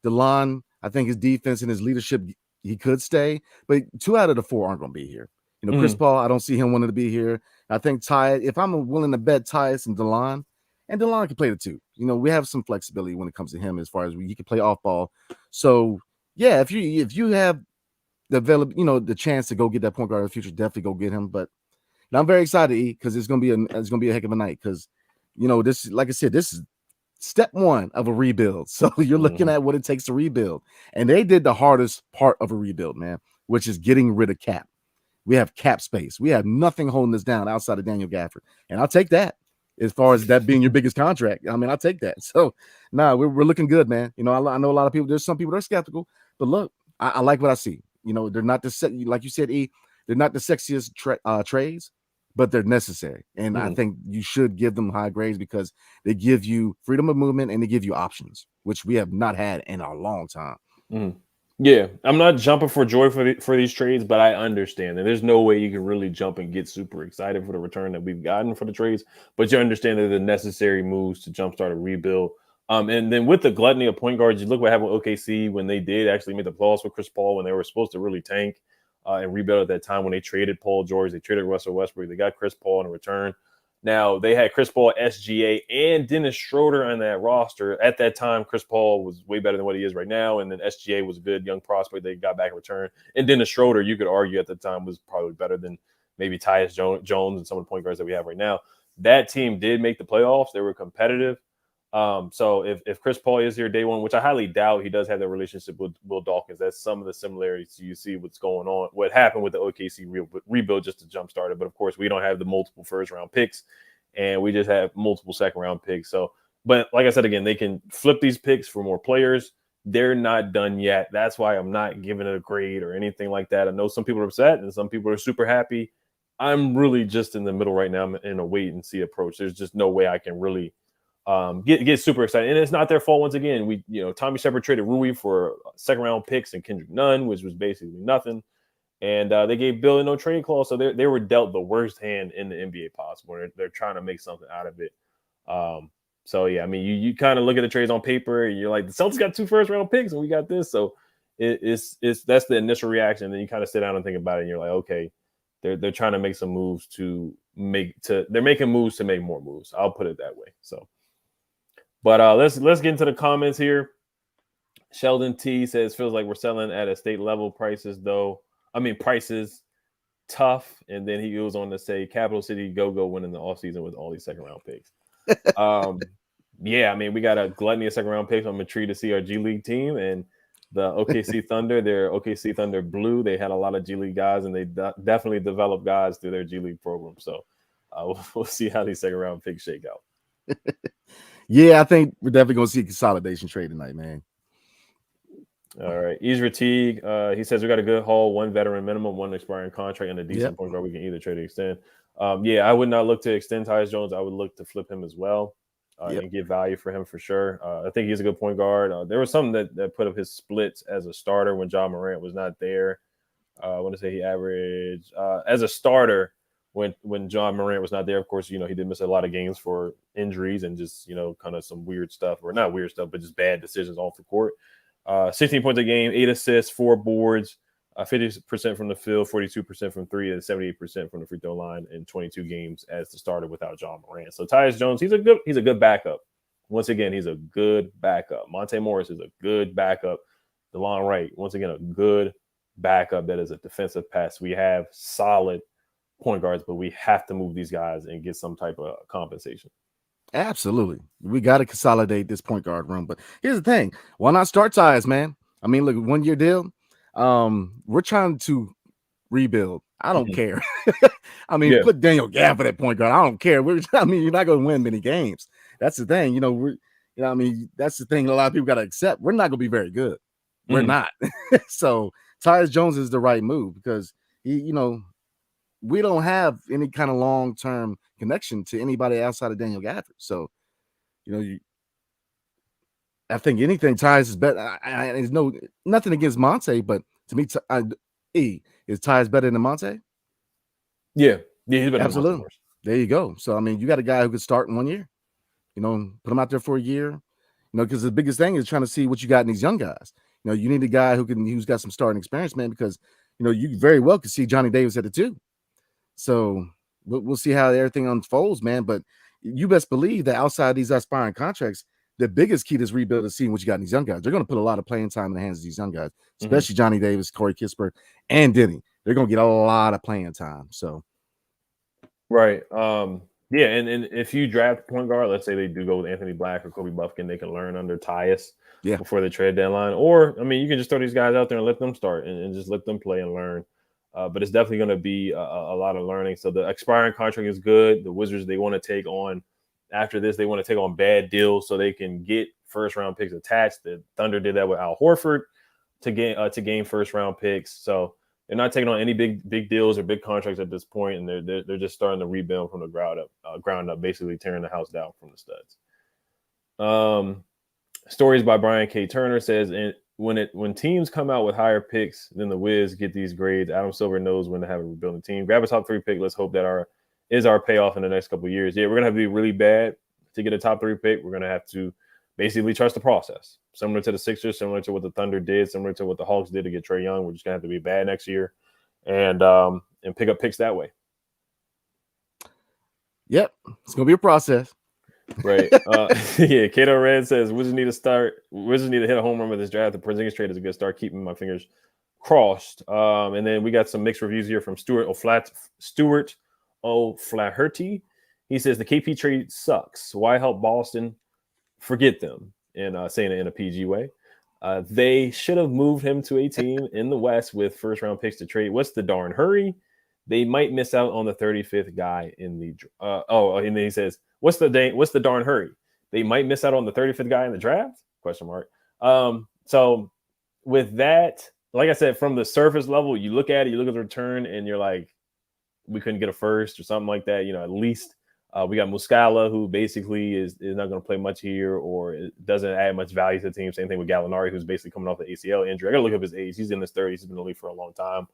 C: DeLon, I think his defense and his leadership, he could stay, but 2 out of the 4 aren't going to be here. Chris Paul, I don't see him wanting to be here. I think if I'm willing to bet Tyus and DeLon can play the 2. We have some flexibility when it comes to him as far as you can play off ball. So yeah, if you have the the chance to go get that point guard in the future, definitely go get him. But I'm very excited, because it's gonna be a heck of a night. Because this, like I said, this is step 1 of a rebuild. So you're looking at what it takes to rebuild. And they did the hardest part of a rebuild, man, which is getting rid of cap. We have cap space. We have nothing holding us down outside of Daniel Gafford. And I'll take that as far as that being your biggest contract. I mean, I'll take that. So we're looking good, man. I know a lot of people, there's some people that are skeptical, but look, I like what I see. They're not like you said, they're not the sexiest trades, but they're necessary. And I think you should give them high grades because they give you freedom of movement and they give you options, which we have not had in a long time.
A: Yeah, I'm not jumping for joy for these trades, but I understand that there's no way you can really jump and get super excited for the return that we've gotten for the trades, but you understand that the necessary moves to jumpstart a rebuild. And then with the gluttony of point guards, you look what happened with OKC when they did actually make the playoffs with Chris Paul when they were supposed to really tank and rebuild at that time when they traded Paul George, they traded Russell Westbrook, they got Chris Paul in return. Now, they had Chris Paul, SGA, and Dennis Schroeder on that roster. At that time, Chris Paul was way better than what he is right now, and then SGA was a good young prospect they got back in return. And Dennis Schroeder, you could argue at the time, was probably better than maybe Tyus Jones and some of the point guards that we have right now. That team did make the playoffs. They were competitive. So if Chris Paul is here day one, which I highly doubt, he does have that relationship with Will Dawkins. That's some of the similarities you see what's going on, what happened with the OKC rebuild just to jumpstart it. But of course, we don't have the multiple first round picks and we just have multiple second round picks. So, but like I said, again, they can flip these picks for more players. They're not done yet. That's why I'm not giving it a grade or anything like that. I know some people are upset and some people are super happy. I'm really just in the middle right now. I'm in a wait and see approach. There's just no way I can really get super excited. And it's not their fault once again. Tommy Shepard traded Rui for second round picks and Kendrick Nunn, which was basically nothing. And they gave Bill a no trade clause, so they were dealt the worst hand in the NBA possible. They're trying to make something out of it. So yeah, I mean, you kind of look at the trades on paper, and you're like, the Celtics got 2 first-round picks, and we got this. So it's that's the initial reaction. And then you kind of sit down and think about it, and you're like, okay, they're trying to make some moves they're making moves to make more moves. I'll put it that way. So, but let's get into the comments here. Sheldon T says feels like we're selling at a state level prices though. I mean prices tough, and then he goes on to say Capital City go winning the offseason with all these second-round picks. Yeah, I mean, we got a gluttony of second-round picks. I'm intrigued to see our G League team and the OKC Thunder. They're OKC Thunder Blue. They had a lot of G League guys, and they definitely developed guys through their G League program. So we'll see how these second-round picks shake out.
C: Yeah, I think we're definitely going to see a consolidation trade tonight, man.
A: All right. Isra Teague, he says we got a good haul, 1 veteran minimum, 1 expiring contract, and a decent point guard we can either trade or extend. Yeah, I would not look to extend Tyus Jones. I would look to flip him as well and get value for him for sure. I think he's a good point guard. There was something that put up his splits as a starter when Ja Morant was not there. I want to say he averaged as a starter when Ja Morant was not there. Of course, he did miss a lot of games for injuries and just, kind of some weird stuff, or not weird stuff, but just bad decisions off the court. 16 points a game, 8 assists, 4 boards, 50% from the field, 42% from 3, and 78% from the free throw line in 22 games as the starter without Ja Morant. So Tyus Jones, he's a good backup. Once again, he's a good backup. Monte Morris is a good backup. DeLon Wright, once again, a good backup that is a defensive pass. We have solid point guards, but we have to move these guys and get some type of compensation.
C: Absolutely. We got to consolidate this point guard room. But here's the thing. Why not start Tyus, man? I mean, look, 1-year deal. We're trying to rebuild. I don't care. I mean, put Daniel Gafford at point guard. I don't care. You're not going to win many games. That's the thing. That's the thing a lot of people got to accept. We're not going to be very good. We're not. So Tyus Jones is the right move because we don't have any kind of long-term connection to anybody outside of Daniel Gafford. So, I think anything Tyus is better. There's nothing against Monte, but to me, is Tyus better than Monte?
A: Yeah, he's better.
C: Absolutely. There you go. So, I mean, you got a guy who could start in 1 year. Put him out there for a year. Because the biggest thing is trying to see what you got in these young guys. You need a guy who's got some starting experience, man. Because you very well could see Johnny Davis at the 2. So we'll see how everything unfolds, man. But you best believe that outside these aspiring contracts, the biggest key to this rebuild is seeing what you got in these young guys. They're going to put a lot of playing time in the hands of these young guys, especially Johnny Davis, Corey Kispert, and Denny. They're going to get a lot of playing time. So,
A: right. Yeah, and if you draft a point guard, let's say they do go with Anthony Black or Kobe Buffkin, they can learn under Tyus before the trade deadline. Or, I mean, you can just throw these guys out there and let them start and just let them play and learn. But it's definitely going to be a lot of learning. So the expiring contract is good. The Wizards, they want to take on, after this, they want to take on bad deals so they can get first-round picks attached. The Thunder did that with Al Horford to gain first-round picks. So they're not taking on any big deals or big contracts at this point, and they're just starting to rebuild from the ground up, basically tearing the house down from the studs. Stories by Brian K. Turner says, when teams come out with higher picks than the Wiz get these grades, Adam Silver knows when to have a rebuilding team. Grab a top 3 pick. Let's hope that our payoff in the next couple of years. Yeah, we're going to have to be really bad to get a top 3 pick. We're going to have to basically trust the process. Similar to the Sixers, similar to what the Thunder did, similar to what the Hawks did to get Trae Young. We're just going to have to be bad next year and pick up picks that way.
C: Yep, it's going to be a process.
A: Right. Yeah, Kato Red says, Wizards need to hit a home run with this draft. The Porzingis trade is a good start. Keeping my fingers crossed. And then we got some mixed reviews here from Stuart O'Flaherty. He says the KP trade sucks. Why help Boston? Forget them. And saying it in a PG way. They should have moved him to a team in the West with first-round picks to trade. What's the darn hurry? They might miss out on the 35th guy in the and then he says, what's the darn hurry? They might miss out on the 35th guy in the draft? ? So with that, like I said, from the surface level, you look at the return, and you're like, we couldn't get a first or something like that. At least we got Muscala, who basically is not going to play much here, or it doesn't add much value to the team. Same thing with Gallinari, who's basically coming off the ACL injury. I got to look up his age. He's in his 30s. He's been in the league for a long time.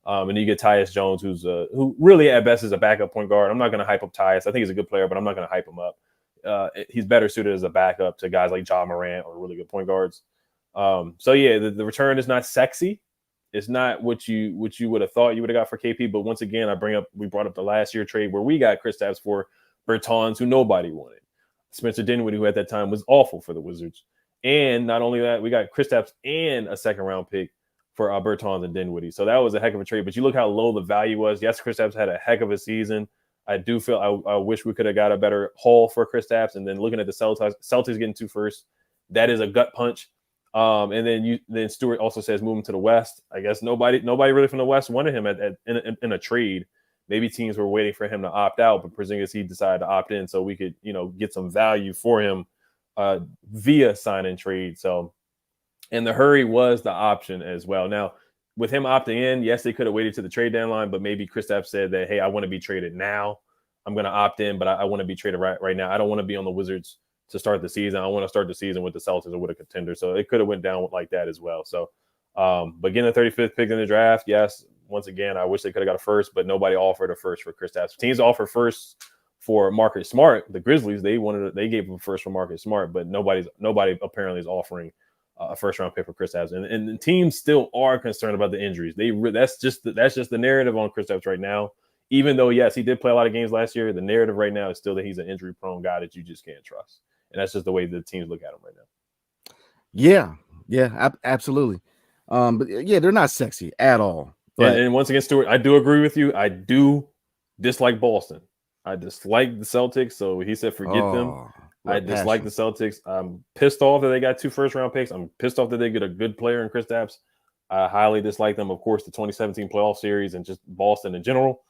A: And then you get Tyus Jones, who really at best is a backup point guard. I'm not going to hype up Tyus. I think he's a good player, but I'm not going to hype him up. He's better suited as a backup to guys like Ja Morant or really good point guards. So yeah, the return is not sexy. It's not what you would have thought you would have got for KP. But once again, we brought up the last year trade where we got Kristaps for Bertans, who nobody wanted. Spencer Dinwiddie, who at that time was awful for the Wizards. And not only that, we got Kristaps and a second round pick for Bertans and Dinwiddie. So that was a heck of a trade. But you look how low the value was. Yes, Kristaps had a heck of a season. I do feel I wish we could have got a better haul for Kristaps. And then looking at the Celtics getting 2 firsts, that is a gut punch. And then Stewart also says move him to the West. I guess nobody really from the West wanted him in a trade. Maybe teams were waiting for him to opt out, but Porzingis, he decided to opt in so we could, get some value for him via sign and trade. So, and the hurry was the option as well. Now, with him opting in, yes, they could have waited to the trade deadline, but maybe Kristaps said that, hey, I want to be traded now. I'm going to opt in, but I want to be traded right now. I don't want to be on the Wizards to start the season. I want to start the season with the Celtics or with a contender. So it could have went down like that as well. So, but getting the 35th pick in the draft, yes, once again, I wish they could have got a first, but nobody offered a first for Kristaps. Teams offer first for Marcus Smart. The Grizzlies, they gave him a first for Marcus Smart, but nobody apparently is offering a first round pick for Kristaps. And the teams still are concerned about the injuries. That's just the narrative on Kristaps right now. Even though, yes, he did play a lot of games last year, the narrative right now is still that he's an injury prone guy that you just can't trust. And that's just the way the teams look at him right now.
C: Yeah, absolutely. But yeah, they're not sexy at all. But
A: and once again, Stuart, I do agree with you. I do dislike Boston. I dislike the Celtics. So he said, forget them. I dislike the Celtics. I'm pissed off that they got 2 first-round picks. I'm pissed off that they get a good player in Kristaps. I highly dislike them. Of course, the 2017 playoff series and just Boston in general.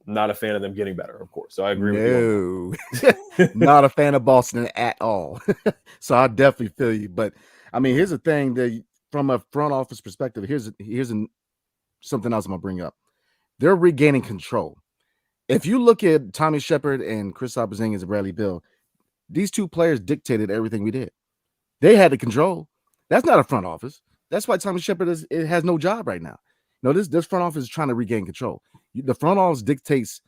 A: Not a fan of them getting better, of course. So I agree with
C: you. Not a fan of Boston at all. So I definitely feel you. But I mean, here's the thing that from a front office perspective, here's something else I'm gonna bring up. They're regaining control. If you look at Tommy Shepard and Kristaps Porzingis and Bradley Beal, these 2 players dictated everything we did. They had the control. That's not a front office. That's why Tommy Shepard has no job right now. No, this front office is trying to regain control. The front office dictates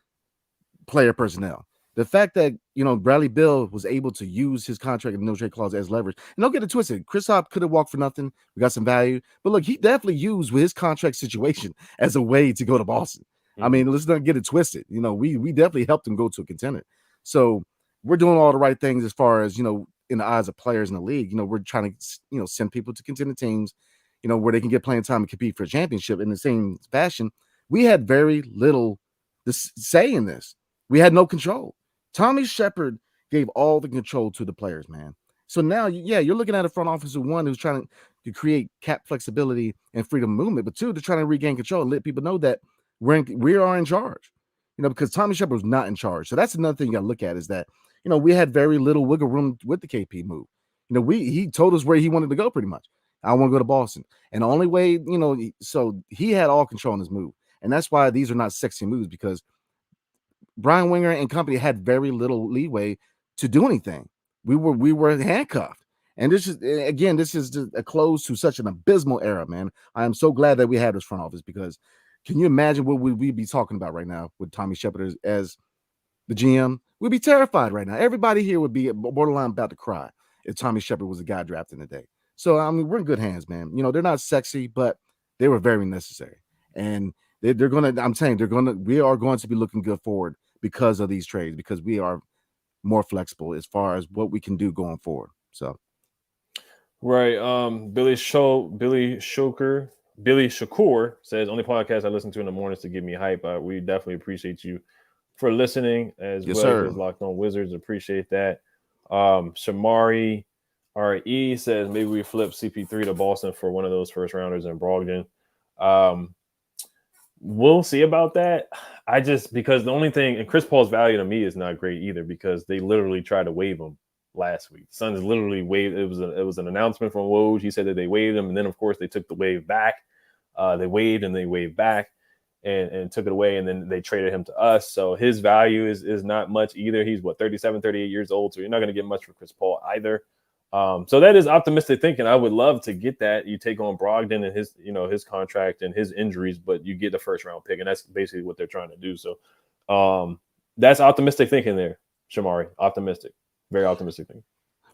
C: player personnel. The fact that Bradley Beal was able to use his contract and no trade clause as leverage, and don't get it twisted. Kristaps could have walked for nothing. We got some value, but look, he definitely used with his contract situation as a way to go to Boston. Mm-hmm. I mean, let's not get it twisted. We definitely helped him go to a contender. So we're doing all the right things as far as in the eyes of players in the league. We're trying to send people to contender teams, where they can get playing time and compete for a championship. In the same fashion, we had very little say in this. We had no control. Tommy Shepard gave all the control to the players, man. So now, you're looking at a front office of one who's trying to create cap flexibility and freedom of movement, but 2, they're trying to regain control and let people know that we are in charge. Because Tommy Shepard was not in charge. So that's another thing you got to look at is that we had very little wiggle room with the KP move. He told us where he wanted to go pretty much. I want to go to Boston. And the only way, so he had all control in his move. And that's why these are not sexy moves, because Brian Winger and company had very little leeway to do anything. We were handcuffed. And this is a close to such an abysmal era, man. I am so glad that we have this front office, because can you imagine what we'd be talking about right now with Tommy Shepard as the GM? We'd be terrified right now. Everybody here would be borderline about to cry if Tommy Shepard was the guy drafted today. So, I mean, we're in good hands, man. They're not sexy, but they were very necessary. And we are going to be looking good forward because of these trades, because we are more flexible as far as what we can do going forward. So,
A: right. Billy Shakur says, only podcast I listen to in the mornings to give me hype. We definitely appreciate you for listening as well as Locked On Wizards. Appreciate that. Shamari RE says maybe we flip CP3 to Boston for one of those first rounders in Brogdon. We'll see about that. Because the only thing, and Chris Paul's value to me is not great either, because they literally tried to waive him last week. Suns literally waived. It was an announcement from Woj. He said that they waived him, and then of course they took the waive back. They waived and they waived back and took it away, and then they traded him to us. So his value is not much either. He's 37, 38 years old, so you're not going to get much for Chris Paul either. So that is optimistic thinking. I would love to get that. You take on Brogdon and his contract and his injuries, but you get the first round pick, and that's basically what they're trying to do. So that's optimistic thinking there, Shamari. Optimistic, very optimistic thinking.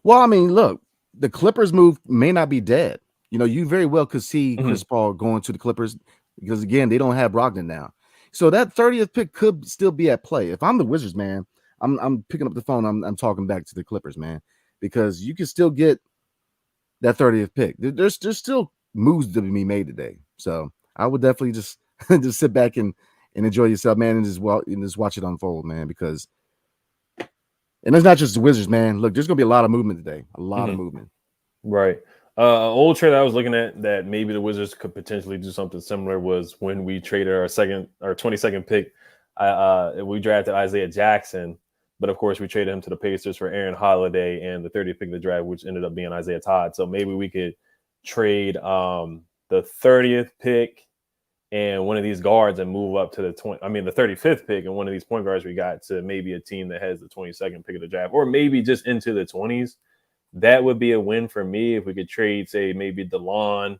C: Well, I mean, look, the Clippers move may not be dead. You very well could see Chris Paul going to the Clippers because, again, they don't have Brogdon now. So that 30th pick could still be at play. If I'm the Wizards, man, I'm picking up the phone. I'm talking back to the Clippers, man, because you can still get that 30th pick. There's still moves to be made today. So I would definitely just sit back and enjoy yourself, man, and just watch it unfold, man, because and it's not just the Wizards, man. Look, there's going to be a lot of movement today, a lot of movement.
A: Right. Old trade I was looking at that maybe the Wizards could potentially do something similar was when we traded our 22nd pick. We drafted Isaiah Jackson, but of course we traded him to the Pacers for Aaron Holiday and the 30th pick of the draft, which ended up being Isaiah Todd. So maybe we could trade the 30th pick and one of these guards and move up to the 35th pick and one of these point guards we got to maybe a team that has the 22nd pick of the draft, or maybe just into the 20s. That would be a win for me if we could trade, say, maybe DeLon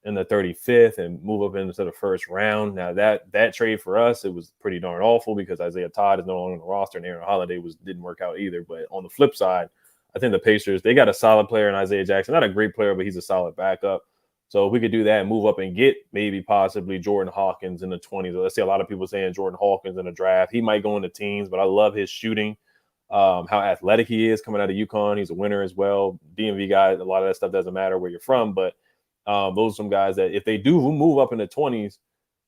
A: in the 35th and move up into the first round. Now that trade for us, it was pretty darn awful because Isaiah Todd is no longer on the roster and Aaron Holiday didn't work out either. But on the flip side, I think the Pacers, they got a solid player in Isaiah Jackson. Not a great player, but he's a solid backup. So if we could do that and move up and get maybe possibly Jordan Hawkins in the 20s. Let's see a lot of people saying Jordan Hawkins in the draft. He might go in the teens, but I love his shooting, how athletic he is coming out of UConn. He's a winner as well. DMV guy, a lot of that stuff doesn't matter where you're from, but those are some guys that if they do move up in the 20s,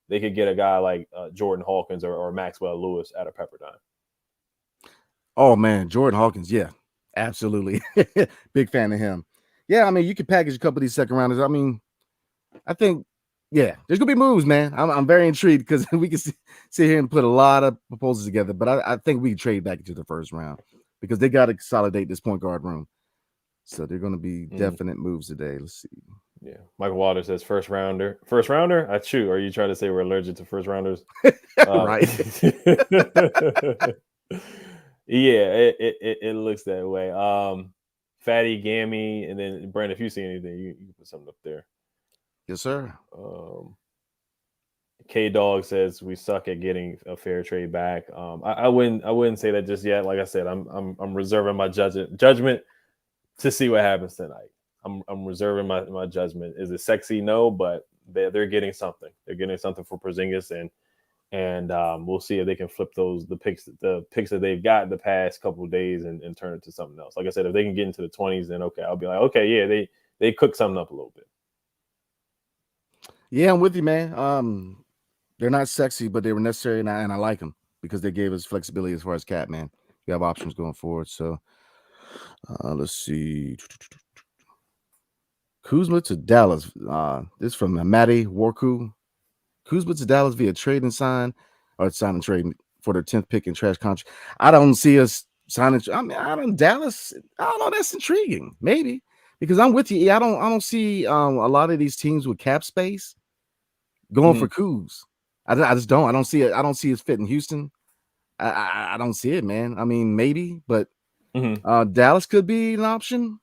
A: they could get a guy like Jordan Hawkins or Maxwell Lewis out of Pepperdine.
C: Oh, man, Jordan Hawkins, yeah, absolutely. Big fan of him. Yeah, I mean, you could package a couple of these second rounders. I mean, I think, yeah, there's going to be moves, man. I'm very intrigued because we can sit here and put a lot of proposals together, but I think we can trade back into the first round because they got to consolidate this point guard room. So they're going to be definite moves today. Let's see.
A: Yeah. Michael Walter says first rounder. First rounder? I chew. Are you trying to say we're allergic to first rounders?
C: Right.
A: Yeah, it looks that way. Fatty, Gammy, and then Brandon, if you see anything, you can put something up there.
C: Yes, sir.
A: K-Dog says we suck at getting a fair trade back. I wouldn't say that just yet. Like I said, I'm reserving my judgment to see what happens tonight. I'm reserving my judgment. Is it sexy? No, but they're getting something. They're getting something for Porzingis, and we'll see if they can flip the picks that they've got the past couple of days and turn it to something else. Like I said, if they can get into the 20s, then okay, I'll be like, okay, yeah, they cook something up a little bit.
C: Yeah, I'm with you, man. They're not sexy, but they were necessary, and I like them because they gave us flexibility as far as cap, man. We have options going forward. So let's see. Kuzma to Dallas. This from Matty Warku. Kuzma to Dallas via trade and sign, or sign and trade for their 10th pick and trash contract. I don't see us signing. I mean, Dallas. I don't know. That's intriguing. Maybe because I'm with you. I don't see a lot of these teams with cap space going for Kuz. I just don't. I don't see it. I don't see his fit in Houston. I don't see it, man. I mean, maybe, but Dallas could be an option.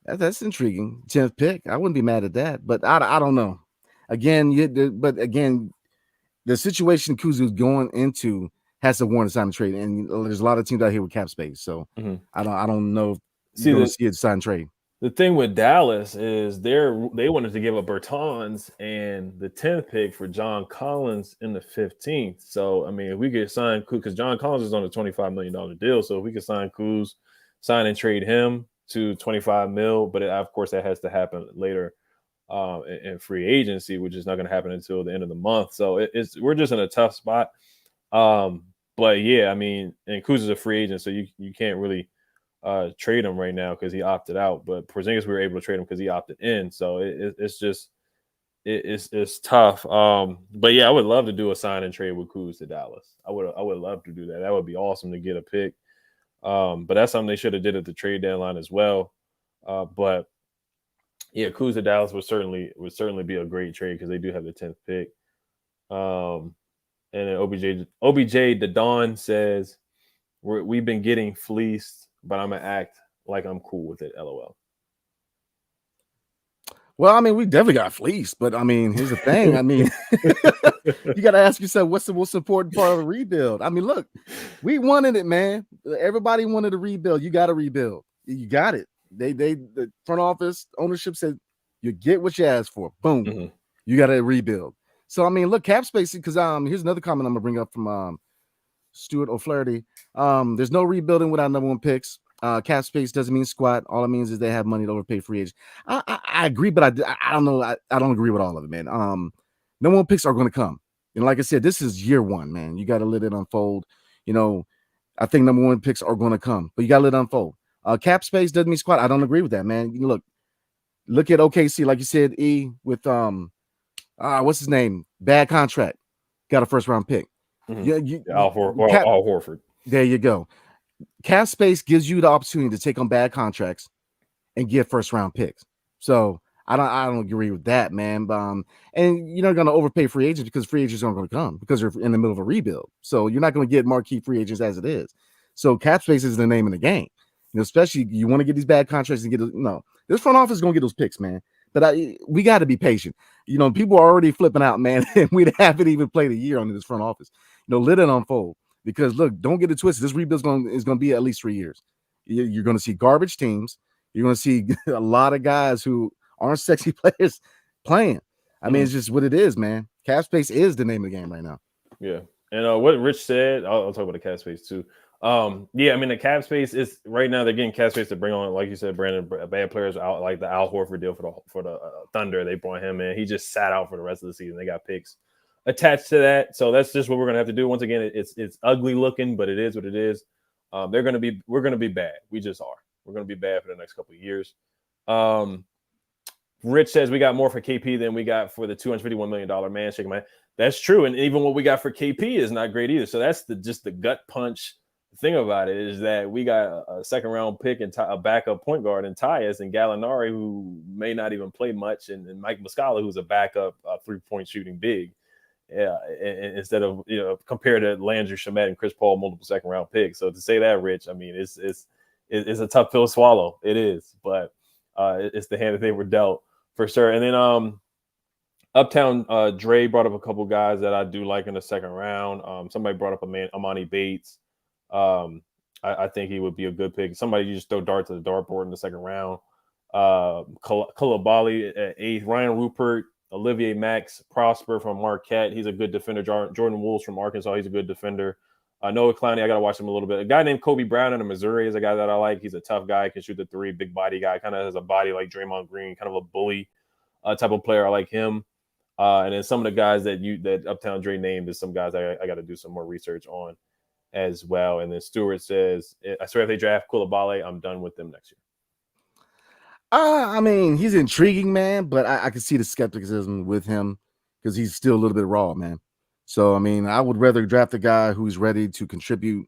C: That's intriguing. 10th pick. I wouldn't be mad at that, but I don't know. Again, the situation Kuz is going into has to warrant a sign and trade, and there's a lot of teams out here with cap space. So I don't know if you're going to see it sign and trade.
A: The thing with Dallas is they wanted to give up Bertans and the 10th pick for John Collins in the 15th. So, I mean, if we could sign Kuz, because John Collins is on a $25 million deal. So if we could sign Kuz, sign and trade him to $25 million, but of course that has to happen later in free agency, which is not going to happen until the end of the month. So we're just in a tough spot. But yeah, I mean, and Kuz is a free agent, so you can't really trade him right now because he opted out. But Porziņģis, we were able to trade him because he opted in. So it's tough. But yeah, I would love to do a sign and trade with Kuz to Dallas. I would love to do that. That would be awesome to get a pick. But that's something they should have did at the trade deadline as well. But yeah, Kuz to Dallas would certainly be a great trade because they do have the 10th pick. And then OBJ the Dawn says we've been getting fleeced, but I'm gonna act like I'm cool with it. LOL.
C: Well, I mean, we definitely got fleeced, but I mean, here's the thing. I mean, you got to ask yourself, what's the most important part of a rebuild? I mean, look, we wanted it, man. Everybody wanted a rebuild. You got to rebuild. You got it. The front office ownership said, you get what you asked for. Boom.
A: Mm-hmm.
C: You got to rebuild. So, I mean, look, cap space, because here's another comment I'm going to bring up from Stuart O'Flaherty. There's no rebuilding without number one picks. Cap space doesn't mean squat. All it means is they have money to overpay free agents. I agree, but I don't know. I don't agree with all of it, man. Number one picks are going to come. And like I said, this is year one, man. You got to let it unfold. You know, I think number one picks are going to come, but you got to let it unfold. Cap space doesn't mean squat. I don't agree with that, man. Look at OKC, like you said, with what's his name? Bad contract. Got a first round pick.
A: Mm-hmm. Al Horford.
C: There you go. Cap space gives you the opportunity to take on bad contracts and get first round picks. So I don't agree with that, man. And you're not going to overpay free agents because free agents aren't going to come because they're in the middle of a rebuild. So you're not going to get marquee free agents as it is. So cap space is the name of the game. Especially you want to get these bad contracts and get this front office is going to get those picks, man. But we got to be patient. People are already flipping out, man. And we haven't even played a year on this front office. Let it unfold. Because look, don't get it twisted. This rebuild is going to be at least 3 years. You're going to see garbage teams. You're going to see a lot of guys who aren't sexy players playing. I mean, it's just what it is, man. Cap space is the name of the game right now.
A: Yeah, and what Rich said, I'll talk about the cap space too. Yeah, I mean the cap space is right now they're getting cap space to bring on, like you said, Brandon, bad players out, like the Al Horford deal for the Thunder. They brought him in. He just sat out for the rest of the season. They got picks attached to that, so that's just what we're gonna have to do. Once again, it's ugly looking, but it is what it is. We're gonna be bad. We just are. We're gonna be bad for the next couple of years. Rich says we got more for KP than we got for the $251 million man. Shaking my head. That's true, and even what we got for KP is not great either. So that's just the gut punch thing about it is that we got a second round pick and a backup point guard in Tyus and Gallinari, who may not even play much, and Mike Muscala, who's a backup 3-point shooting big. Yeah, instead of compared to Landry Shamet and Chris Paul, multiple second round picks. So to say that, Rich, I mean it's a tough pill to swallow. It is, but it's the hand that they were dealt for sure. And then Uptown Dre brought up a couple guys that I do like in the second round. Somebody brought up Amani Bates. I think he would be a good pick. Somebody you just throw darts at the dartboard in the second round. Coulibaly at 8th. Ryan Rupert. Olivier Max Prosper from Marquette. He's a good defender. Jordan Wools from Arkansas. He's a good defender. Noah Clowney, I got to watch him a little bit. A guy named Kobe Brown out of Missouri is a guy that I like. He's a tough guy. Can shoot the three. Big body guy. Kind of has a body like Draymond Green. Kind of a bully type of player. I like him. And then some of the guys that Uptown Dre named is some guys I got to do some more research on as well. And then Stewart says, I swear if they draft Coulibaly, I'm done with them next year.
C: I mean, he's intriguing, man, but I can see the skepticism with him because he's still a little bit raw, man. So, I mean, I would rather draft a guy who's ready to contribute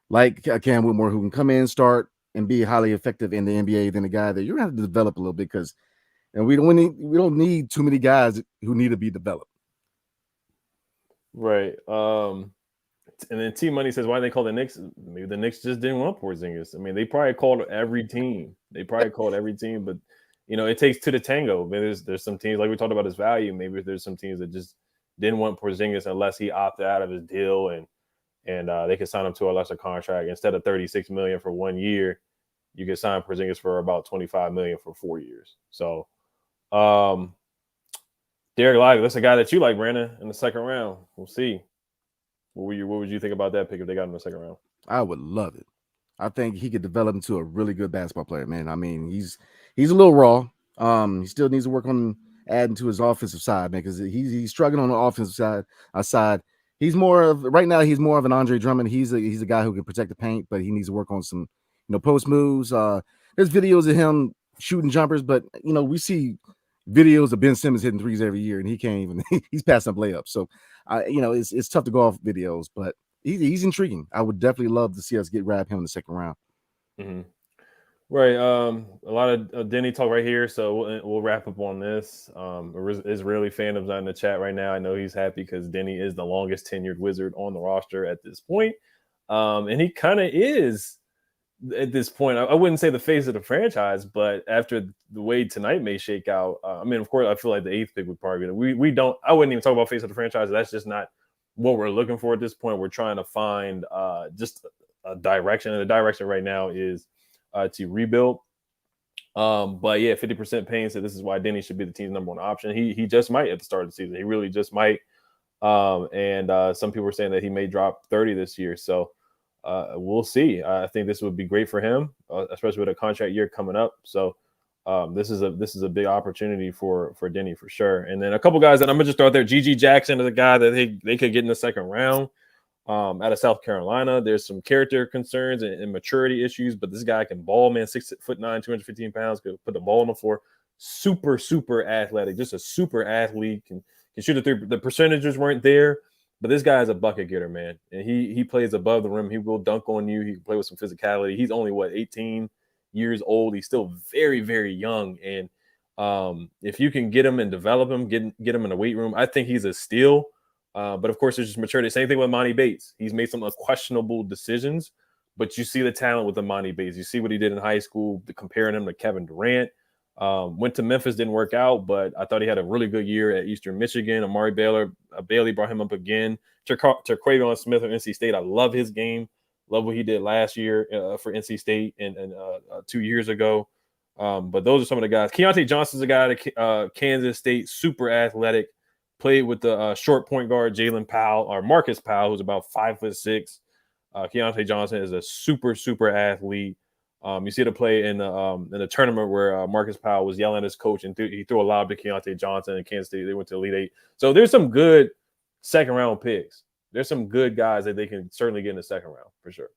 C: like Cam Whitmore, who can come in, start, and be highly effective in the NBA than a guy that you're going to have to develop a little bit because we don't need too many guys who need to be developed.
A: Right. And then T Money says, why do they call the Knicks? Maybe the Knicks just didn't want Porzingis. I mean, they probably called every team. But it takes two to tango. Maybe there's some teams, like we talked about his value. Maybe there's some teams that just didn't want Porzingis unless he opted out of his deal and they could sign him to a lesser contract. Instead of $36 million for 1 year, you could sign Porzingis for about $25 million for 4 years. So Derek Lively, that's a guy that you like, Brandon, in the second round. We'll see. What would you think about that pick if they got him in the second round?
C: I would love it. I think he could develop into a really good basketball player, man. I mean, he's a little raw. He still needs to work on adding to his offensive side, man, because he's struggling on the offensive side. He's more of an Andre Drummond. He's a guy who can protect the paint, but he needs to work on some post moves. There's videos of him shooting jumpers, but we see videos of Ben Simmons hitting threes every year, and he can't even. He's passing up layups. So, it's tough to go off videos, but he's intriguing. I would definitely love to see us grab him in the second round.
A: Mm-hmm. Right. A lot of Denny talk right here, so we'll wrap up on this. Israeli fandom's not in the chat right now. I know he's happy because Denny is the longest tenured Wizard on the roster at this point, and he kind of is at this point, I wouldn't say the face of the franchise, but after the way tonight may shake out, I mean, of course, I feel like the 8th pick would probably be. We don't. I wouldn't even talk about face of the franchise. That's just not what we're looking for at this point. We're trying to find just a direction, and the direction right now is to rebuild. But yeah, 50% Payne said this is why Denny should be the team's number one option. He just might at the start of the season. He really just might. And some people are saying that he may drop 30 this year. So we'll see. I think this would be great for him, especially with a contract year coming up. So this is a big opportunity for Denny for sure. And then a couple guys that I'm gonna just throw out there. G.G. Jackson is a guy that they could get in the second round out of South Carolina. There's some character concerns and maturity issues, but this guy can ball, man. 6'9", 215 pounds, could put the ball on the floor. Super athletic, just a super athlete. Can shoot a three. The percentages weren't there, but this guy is a bucket getter, man. And he plays above the rim. He will dunk on you. He can play with some physicality. He's only 18 years old. He's still very, very young. And if you can get him and develop him, get him in the weight room, I think he's a steal. But of course, there's just maturity. Same thing with Monty Bates. He's made some questionable decisions, but you see the talent with Monty Bates. You see what he did in high school, comparing him to Kevin Durant. Went to Memphis, didn't work out, but I thought he had a really good year at Eastern Michigan. Amari Bailey brought him up again. Terquavion Smith of NC State. I love his game. Love what he did last year for NC State and 2 years ago. But those are some of the guys. Keontae Johnson's a guy at Kansas State, super athletic. Played with the short point guard Jalen Powell or Marcus Powell, who's about 5'6". Keontae Johnson is a super athlete. You see the play in the tournament where Marcus Powell was yelling at his coach and he threw a lob to Keontae Johnson and Kansas State. They went to Elite Eight. So there's some good second round picks. There's some good guys that they can certainly get in the second round for sure.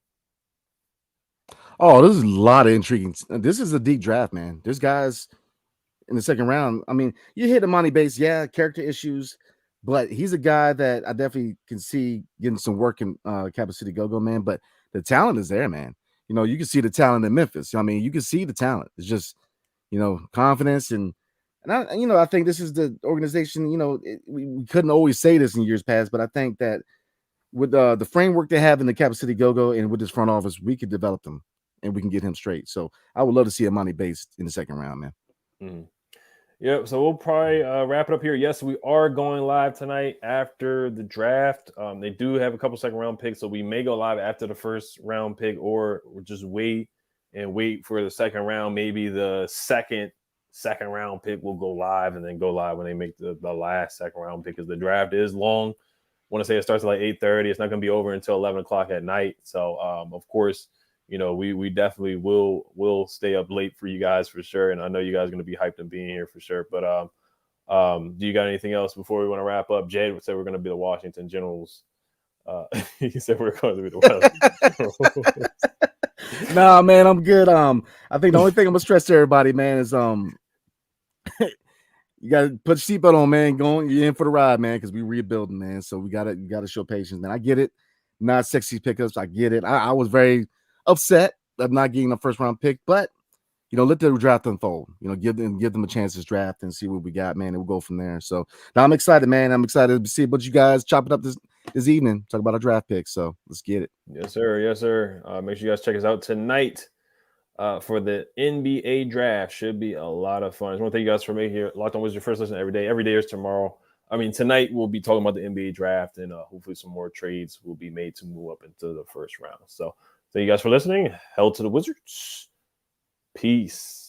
C: Oh, this is a lot of intriguing. This is a deep draft, man. There's guys in the second round. I mean, you hit Amani Bates, yeah, character issues, but he's a guy that I definitely can see getting some work in Capital City Go-Go, man. But the talent is there, man. You know, you can see the talent in Memphis. I mean, you can see the talent. It's just, confidence and I think this is the organization. We couldn't always say this in years past, but I think that with the framework they have in the Capital City Go-Go and with this front office, we could develop them and we can get him straight. So I would love to see Amani Bates in the second round, man.
A: Mm-hmm. Yep. So we'll probably wrap it up here. Yes, we are going live tonight after the draft. They do have a couple second round picks, so we may go live after the first round pick, or just wait for the second round. Maybe the second round pick will go live and then go live when they make the last second round pick, because the draft is long. I want to say it starts at like 8:30. It's not going to be over until 11 o'clock at night. So of course, we definitely will stay up late for you guys for sure. And I know you guys are going to be hyped and being here for sure. But do you got anything else before we want to wrap up? Jed said we're going to be the Washington Generals. He said we're going to be the Washington Generals.
C: Nah, man, I'm good. I think the only thing I'm gonna stress to everybody, man, is you gotta put your seatbelt on, man. You're in for the ride, man, because we rebuilding, man. So you gotta show patience, man. I get it. Not sexy pickups. I get it. I was very upset of not getting a first round pick, but let the draft unfold. Give them a chance to draft and see what we got, man, and we'll go from there. So now I'm excited, man. I'm excited to see what you guys chop it up this evening. Talk about our draft picks. So let's get it.
A: Yes, sir. Make sure you guys check us out tonight for the NBA draft. Should be a lot of fun. I just want to thank you guys for making here. Locked On Wizards, your first listen every day. Every day is tomorrow. I mean, tonight we'll be talking about the NBA draft, and hopefully some more trades will be made to move up into the first round. So thank you guys for listening. Hell to the Wizards. Peace.